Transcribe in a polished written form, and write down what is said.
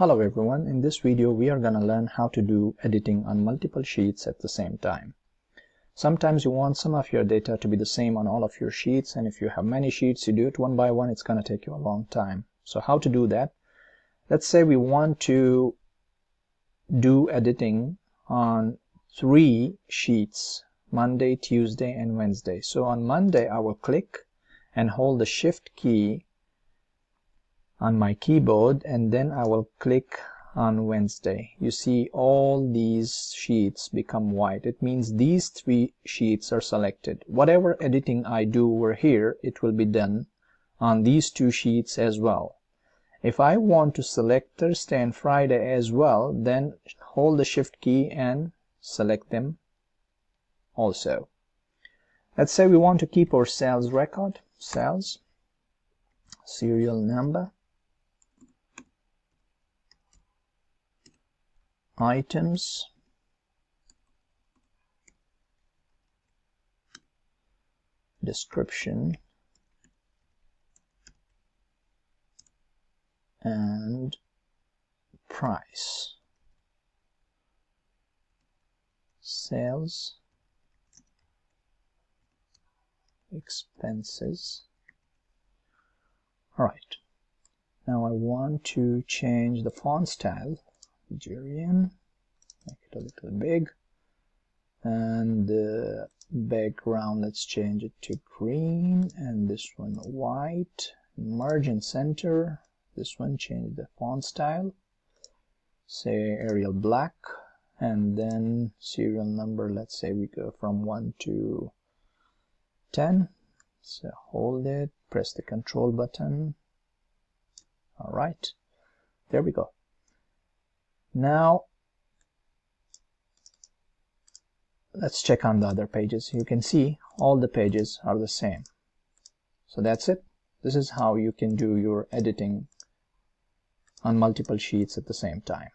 Hello everyone, in this video we are going to learn how to do editing on multiple sheets at the same time. Sometimes you want some of your data to be the same on all of your sheets, and if you have many sheets, you do it one by one, it's going to take you a long time. So how to do that? Let's say we want to do editing on 3 sheets, Monday, Tuesday, and Wednesday. So on Monday I will click and hold the Shift key on my keyboard, and then I will click on Wednesday. You see all these sheets become white. It means these 3 sheets are selected. Whatever editing I do over here, it will be done on these 2 sheets as well. If I want to select Thursday and Friday as well, then hold the Shift key and select them also. Let's say we want to keep our sales record, sales, serial number, items, description, and price, sales, expenses. Alright, now I want to change the font style. Nigerian, make it a little big, and the background, let's change it to green, and this one white. Margin center, this one change the font style, say Arial black, and then serial number, let's say we go from 1 to 10. So hold it, press the control button. Alright, there we go. Now let's check on the other pages. You can see all the pages are the same. So that's it. This is how you can do your editing on multiple sheets at the same time.